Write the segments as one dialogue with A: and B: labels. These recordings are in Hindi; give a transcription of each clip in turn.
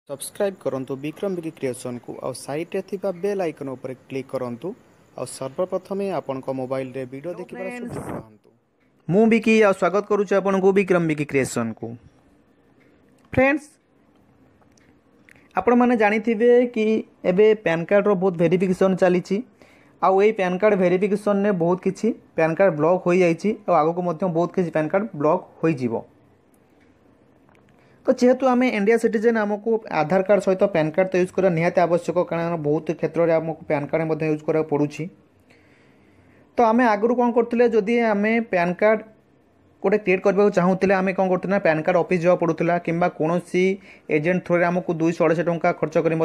A: सब्सक्राइब करंतु विक्रम विकी क्रिएशन को और साइट रे थिबा बेल आइकन ऊपर क्लिक करंतु और सर्वप्रथम आपण को मोबाइल रे वीडियो देखिबार सुविधा पाहंतु।
B: मु विकी आ स्वागत करूछु आपन को विक्रम विकी क्रिएशन को। फ्रेंड्स आपण माने जानि थिबे कि एबे पैन कार्ड रो बहुत वेरिफिकेशन चली आउ ए पैन कार्ड वेरिफिकेशन ने बहुत किछि पैन कार्ड ब्लॉक हो जाइछि और आगो को मध्य बहुत किछि पैन कार्ड ब्लॉक हो जिवो। तो जेहेतु आम इंडिया सिटीजन आमको आधार कार्ड सहित पैन कार्ड तो यूज करा निहाती आवश्यक कारण बहुत क्षेत्र में आमको पैन कार्ड यूज करा पड़ुछि। तो आम आगु कौन करते जदि आम पैन कार्ड गोटे क्रिएट करने चाहूले आम कौन करते पैन कार्ड ऑफिस जावा पड़ूला कि कौन एजेंट थ्रू आमको 200-250 टंका खर्च कर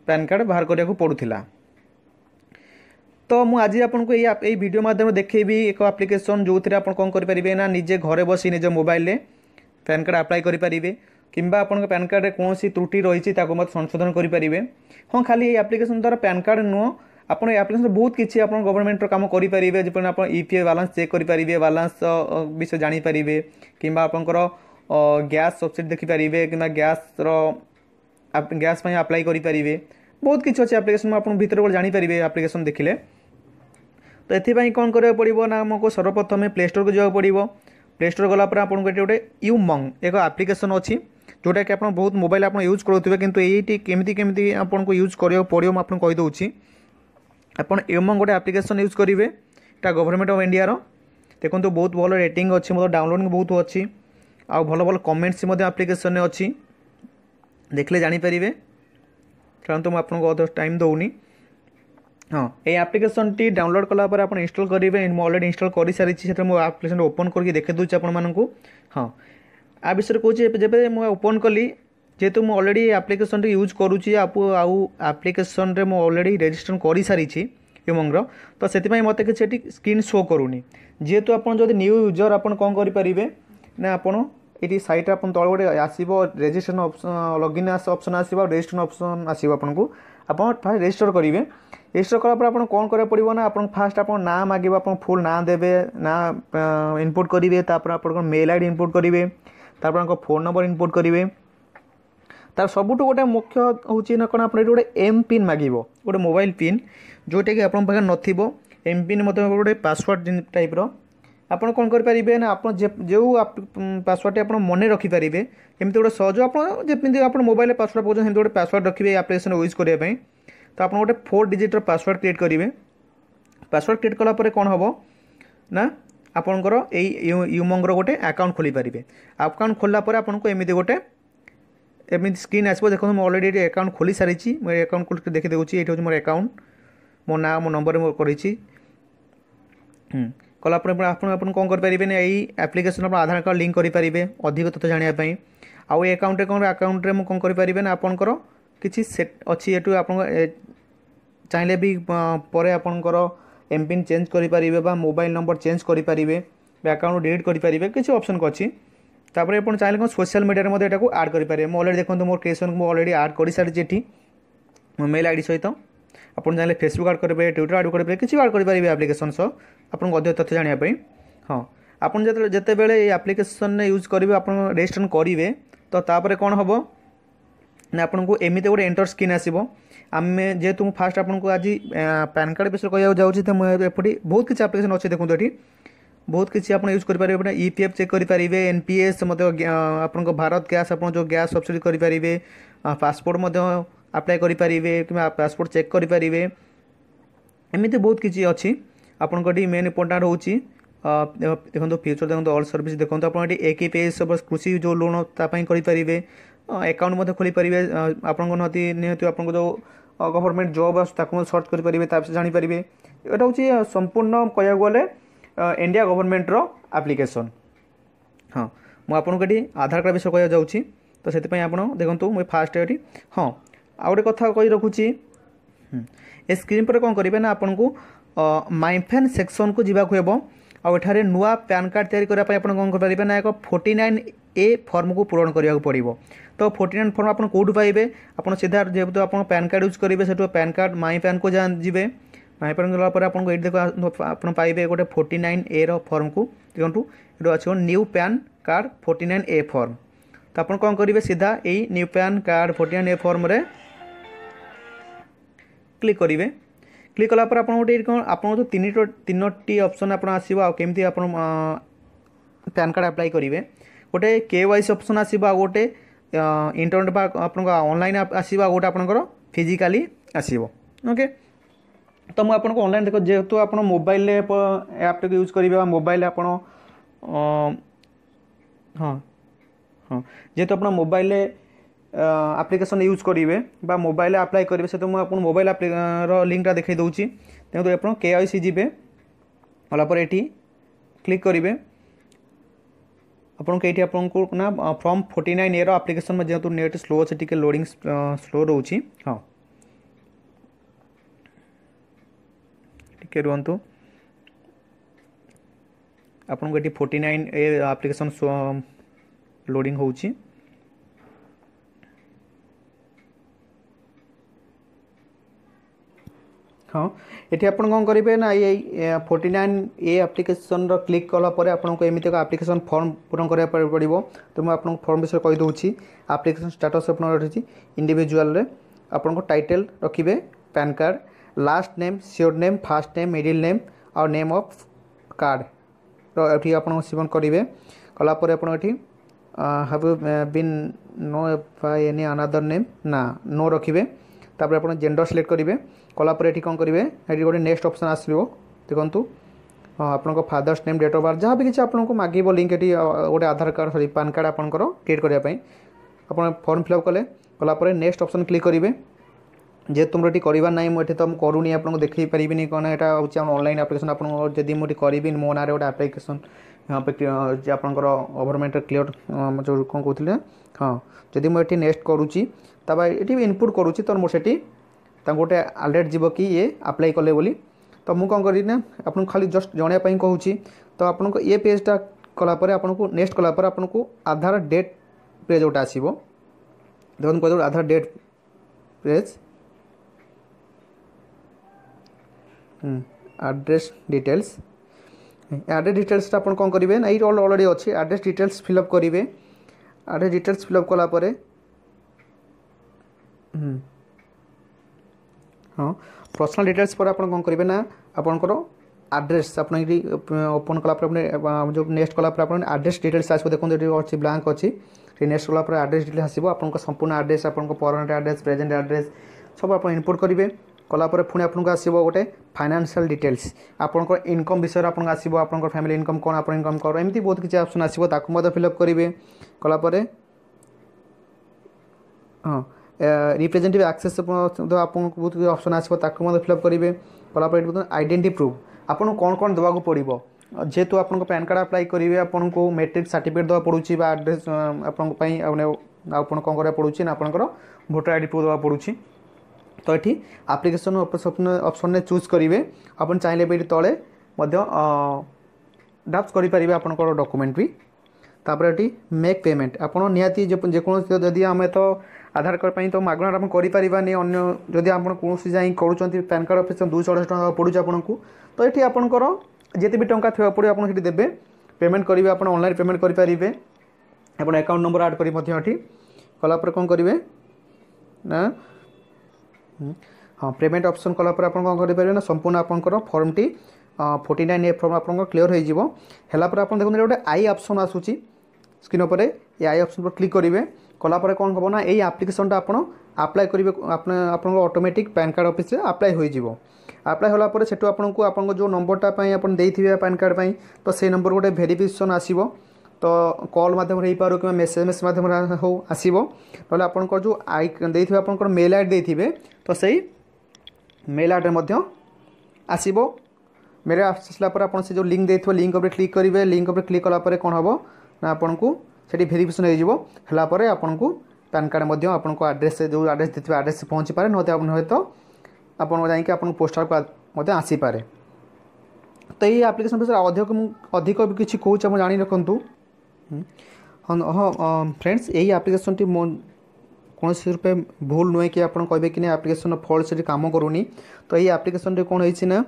B: पैन कार्ड बाहर करने को पड़ूला। तो मुझे आज आपको ये वीडियो माध्यम देखेबी एक एप्लिकेशन जो थी आप कौन करेंगे ना निजे घरे बसी निज मोबाइल रे पैन कार्ड अप्लाई करेंगे किंबा आपन पैन कार्ड कौन त्रुटि रही संशोधन करेंगे। हाँ खाली ये एप्लिकेशन द्वारा पैन कार्ड नुह आप एप्लिकेशन बहुत किसी आप गवर्नमेंट काम करेंगे जब आप ईपीएफ बालांस चेक करेंगे बालांस विषय जानीपर कि आपंकर गैस सब्सिडी देखिपारे कि गैस अप्लाई करेंगे बहुत किसी अच्छे एप्लिकेशन आप भर जानीपर एप्लिकेशन देखिले। तो ये कौन करा पड़ो ना आमको सर्वप्रथम प्ले स्टोर को जावा पड़ो। प्ले स्टोर गलापर आपको गोटे यूमंग एक एप्लिकेशन अच्छी जोटा कि आप बहुत मोबाइल आप यूज करुवे कि ये केमी आपको यूज करा पड़ो मुझे कहीदे आप यूमंग गोटे एप्लिकेशन यूज करेंगे এটা गवर्नमेंट ऑफ इंडिया देखो बहुत भल रेटिंग अच्छी मतलब डाउनलोडिंग बहुत अच्छी आउ भल भल कमेंट्स एप्लिकेशन अच्छी देखले जानीपर चलते मुझे आपको अदर टाइम दौनी। हाँ ये एप्लिकेशन टी डाउनलोड कलापर आप इंस्टॉल करेंगे मुझे ऑलरेडी इंस्टॉल कर सारी से एप्लिकेशन ओपन करके देखे दूसरी आपको। हाँ आ विषय कहूँ जब मुझे ओपन कली जेहेतु मुझे ऑलरेडी एप्लिकेशन यूज करुँची आउ एप्लिकेशन रे मुझे ऑलरेडी रजिस्ट्रेशन कर सारी यूमंगर तो से मत कि स्क्रीन शो करूनी जेहेतु आप न्यू यूजर आप कौन करेंगे ना आपड़ ये सैट आप तल गोटे आसो रजिस्ट्रेशन ऑप्शन लॉगिन ऑप्शन आसो रजिस्ट्रेशन ऑप्शन आसो आपको आप फास्ट रजिस्टर करेंगे। रजिस्टर कलापर आप कौन करा पड़ो ना आप फास्ट आप ना मांगे आप फुल ना देवे ना इनपुट करेंगे आप मेल आईडी इनपुट करेंगे तापर फोन नंबर इनपुट करेंगे तार सबुठ गोटे मुख्य हूँ ना कौन आप गोटे एम पिन मांग गोटे मोबाइल पिन जोटा कि आप नथिबो एम पिन मतलब गोटे पासवर्ड टाइप आप कौन करेंगे ना आप जो पासवर्ड आप मन रखिपारे एमती गोटे सहज आपमती आप मोबाइल पासवर्ड पकड़ गोटे पासवर्ड रखिए एप्लिकेशन यूज करने तो आप गोटे 4 डिजिट पासवर्ड क्रिएट करेंगे। पासवर्ड क्रिएट कलापर कौन हम ना आपंकर यूमंगर गोटे अकाउंट खोली पारे। अकाउंट खोलने आपको एमती गोटे एमती स्क्रीन आसो देखो मुझे ऑलरेडी अकाउंट खोली सारी मैं अकाउंट खोल देखी दूसरी ये हूँ मोर अकाउंट मो ना मो नंबर मोर करी कलापर आप कौन करेंगे ना यही एप्लिकेशन आप आधार कार्ड लिंक करेंगे अधिक तथ्य जानापी आउ अकाउंट कौन अकाउंट में कौन करेंगे ना आपंकर किसी सेट अच्छी ये आप चाहिए भी पर आपंकर एम पिन चेंज करेंगे मोबाइल नंबर चेंज करेंगे अकाउंट डिलीट करेंगे किसी ऑप्शन को अच्छी तापर आप चाहिए कौन सोशल मीडिया में यहाँ आड करेंगे मैं ऑलरेडी देखो मोर क्रिएशन को ऑलरेडी आड कर सारी मो मेल आईडी सहित आप चाहिए फेसबुक आड करेंगे ट्विटर आड करेंगे किसी आड करेंगे एप्लिकेशन सह आपको अधिक तथ्य जानापी। हाँ आप जिते बड़े एप्लिकेशन यूज करेंगे आप रजिस्ट्रेशन करेंगे तो तापर कौन हम ना आपको एमती गोटे एंटर स्क्रीन आसो आम जेहेतु फास्ट आपको आज पैन कार्ड विषय कह जाऊँगी तो मुझे एपटे बहुत किसी एप्लिकेशन अच्छे देखो ये बहुत किसी आप यूज करेंगे ईपीएफ चेक करेंगे एनपीएस मतलब आप भारत गैस आप जो गैस सब्सिडी करेंगे पासपोर्ट अप्लाई करेंगे कि पासपोर्ट चेक करेंगे एमती बहुत किसी अच्छी आपंकर मेन इंपोर्टाट हूँ देखो फ्यूचर देखो ऑल सर्विस देखो आप एकेपीएस कृषि जो लोन तापाई करेंगे अकाउंट खोली पारे आपको निहत आप जो गवर्नमेंट जॉब आस सर्च करेंगे जानीपर यहाँ हूँ संपूर्ण कह गले इंडिया गवर्नमेंट एप्लिकेशन। हाँ मुझे आपको आधार कार्ड विषय कह जाऊँगी तो से आप देखो मुझे फास्ट ये हाँ आ गए कथा कही रखुची ए स्क्रीन पर कौन करेंगे ना आपको माइफेन सेक्शन को जावाक हे आठारे नुआ पैन कार्ड तैयारी करने कौन करेंगे ना एक 49A फॉर्म को पूरण करने पड़ो। तो 49 फॉर्म आप कौटू पाइबे आप सीधा जेहेतु आप पैन कार्ड यूज करेंगे से पैन कार्ड माई पैन को जाए माई पैन गलापर आपको ये देखो आप पाइबे गोटे 49A फॉर्म को देखो ये अच्छे new pan card 49A form तो आप कौन करेंगे सीधा यही new pan card 49A form रे क्लिक करेंगे। क्लिक कलापर आप कौन आप तीनो ऑप्शन आप आसो केमती आप पैन कार्ड अप्लाई करेंगे। गोटे KYC ऑप्शन आसो गोटे इंटरनेट आप ऑनलाइन आसो गोटे आपंकर फिजिकाली आसो। ओके तो मुझे आपको ऑनलाइन देख जेहेतु आप मोबाइल ऐप टे यूज करेंगे मोबाइल आप हाँ हाँ जेहेतु आप मोबाइल आप्लिकेसन यूज करेंगे बा मोबाइल अप्लाई करेंगे से तो मुझे आपको मोबाइल लिंकटा देखा दूसरी तेणु आप KYC जी गलापर ये क्लिक करेंगे आपको ये आपको ना फॉर्म 49A आप्लिकेसन में जेहेतु नेट स्लो अच्छे टी लोडिंग स्लो रोचे। हाँ टिके रुहतु आपको ये 49A आप्लिकेसन लोडिंग होची। हाँ ये आप कौन करेंगे ना ये 49A आप्लिकेसन क्लिक कलापर आपको एमती एक आप्लिकेसन फॉर्म पूरण करा पड़ो। तो मुझे आपको फॉर्म विषय कहीदे आप्लिकेसन स्टेटस रही इंडिविजुअल आपको टाइटल रखिए PAN card last name surname first name middle name और नेम ऑफ कार्ड ये आप सिलेक्ट करेंगे कलापर आप have been know by any another name ना नो रखिए। तापर आप जेंडर सिलेक्ट करेंगे कलापर ये कौन करेंगे ये गोटे नेक्स्ट ऑप्शन आसो देखो आपन father's name date of birth जहाँ भी किसी आपको मागिब लिंक ये गोटे Aadhaar card sorry PAN card आपंकर क्रिएट करने आप फॉर्म फिलअप कले कलापर नेक्स्ट ऑप्शन क्लिक करेंगे। जेहेतु तुम ये करार ना मुझे तो करूनी आपको देखी पारि कौन यहाँ हूँ ऑनलाइन आप्लिकेसन आपड़ी मुझे करी मो ना गोटे आप्लिकेसन यहाँ पे आपंकर गवर्नमेंट क्लियर जो कौन कहते हैं। हाँ जदि मुझे नेक्स्ट करुच्ची तब ये इनपुट करुच्ची तो मुझे गोटे अलर्ट जीव कि ये अप्लाई कले बोली। तो मुझे कौन करना आपको खाली जस्ट जनवाई कहूँ तो आपको ये पेजटा कलापर आपको नेक्स्ट कलापर आपको आधार डेट पेज गोटे आसो देखो कह Aadhaar date page address details address details आप कौन करेंगे ना ये ऑलरेडी अच्छी एड्रेस डिटेल्स फिलअप करेंगे। एड्रेस डिटेल्स फिलअप कलापर हाँ पर्सनल डिटेल्स पर आप कौन करेंगे ना आपंकर एड्रेस आप ओपन कलापर जो नेक्स्ट कलापर आप एड्रेस डिटेल्स आसो देखो ये अच्छी ब्लांक अच्छी नेक्स्ट कलापर एड्रेस डिटेल्स आसो आपको संपूर्ण एड्रेस आप परमानेंट एड्रेस प्रेजेंट एड्रेस सब आप इनपुट करेंगे कलापर पुणी आपको आसो गोटे फाइनेंशियल डिटेल्स आपंकर इनकम विषय आपको आसो आपंकर फैमिली इनकम कौन आप इनकम कर एमती बहुत किसी ऑप्शन आसो ताकू फिलअप करेंगे कलापर हाँ रिप्रेजेंटेटिव एक्सेस आपको बहुत किसी ऑप्शन आसो ताकू फिलअप करेंगे कलापर आइडेंटिटी प्रूफ आपको कौन कौन देवाक पड़ो जेहेतु आप पैन कार्ड अप्लाई करेंगे आपको मैट्रिक सर्टिफिकेट देवा पड़ूँ एड्रेस आप कौन करा पड़ूँ ना आपंकर भोटर आईडी प्रूफ देवा पड़ूँ। तो ये आप्लिकेसन ऑप्शन ने चूज करेंगे आप चाहिए भी तले ड्राफ्ट करेंगे आपंकर डॉक्यूमेंट भी तापर ये मेक पेमेंट आप निहाती जेकोसी जदि आम तो आधार कार्ड तो मागणार आप करें अन्य जदि आप कौन जाए कर पैन कार्ड ऑफिस 200 टका पड़ूँ आपको तो ये आपंकर जिते भी टंका थोड़ा पड़े आप देवे पेमेंट करेंगे आप ऑनलाइन पेमेंट करेंगे आप अकाउंट नंबर आड करें कलापर कौन करेंगे ना हाँ पेमेंट ऑप्शन कलापर आप कौन करेंगे ना संपूर्ण आपंकर फॉर्म टी 49A फॉर्म आप क्लियर होगापर आप देखते गोटे आई ऑप्शन आसूसी स्क्रीन पर ये आई ऑप्शन पर क्लिक करेंगे कलापर कौन हम ना यही आप्लिकेसनटा आप अप्लाई करेंगे आप automatic pan card office apply हो अप्लाई होलापर से आपको जो नंबरटा आप पैन कार्ड तो से नंबर गोटे वेरिफिकेशन आसो तो कॉल मध्यम हो पार कि मेसेज मध्यम हो आसो ना आप जो आई देते आप मेल आईडी देते तो सही मेल आईडी आसो मेल आसला आप जो लिंक देते लिंक उपर क्लिक करेंगे लिंक उपर क्लिक कलापर कौन हम ना आपको से वेरिफिकेशन होगापर आपको पैन कार्ड आपको एड्रेस जो एड्रेस देते एड्रेस पहुँची पाए ना तो आपको जाकि पोस्टाल को आसीपे। तो ये आप्लिकेसन विषय अधिक भी किसी कहूँ आप जाणी रखु हाँ हाँ फ्रेंड्स यही आप्लिकेसन टी कौन रूपे भूल नुहे कि आप कहे कि आप्लिकेसन फॉल्ट से काम करूनी। तो ये आप्लिकेसन कौन होना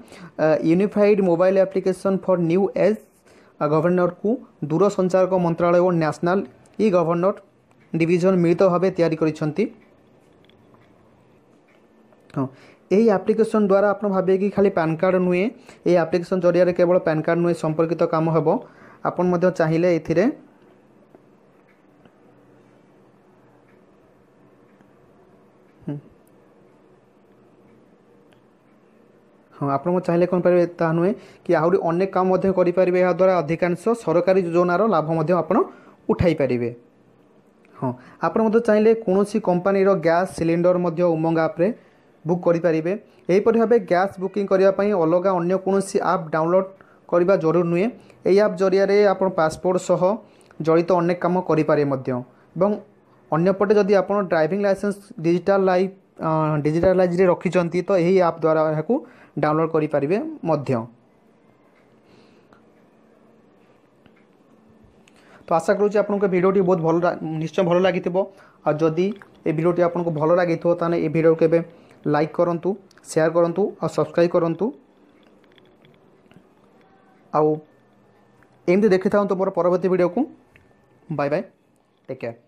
B: unified mobile application for new age governor को दूरसंचार मंत्रालय और नेशनल ई गवर्नर डिविजन मिलित भाव तैयारी करिसेंती। हाँ, यही एप्लिकेशन द्वारा आप भावे कि खाली पैन कार्ड नुहे, ये एप्लिकेशन जरिया केवल पैन कार्ड नुहे संपर्कित काम हम आपन चाहिए एथिरे हाँ आप चाहिए कौन पारे ता नुहे कि आहरी अनेक काम करें या द्वारा अधिकांश सरकारी योजनार लाभ आप उठाई पारे। हाँ आप चाहिए कौन सी कंपनीर गैस सिलिंडर उमंग आप्रे बुक करेंगे। यहीपरि भाव गैस बुकिंग करने अलग अन्य कौन आप डाउनलोड करने जरूर नुहे। यही आप जरिया आप पासपोर्ट सह जड़ित अनेक काम करें। अंपटे जदि आप ड्राइविंग लाइसेंस डिजिटालाइज रखिंट तो यही आप द्वारा यहाँ डाउनलोड करेंगे। तो आशा करूँ आपको भिडियोटी बहुत भल निश्चय भल लगी जदि ये भिडियोटी आपको भल लगी ताने ये भिडियो के लाइक करूँ, शेयर करूँ और सब्सक्राइब करूँ। आउ एमती देखी था मोर परवर्ती वीडियो को। Bye bye, take care.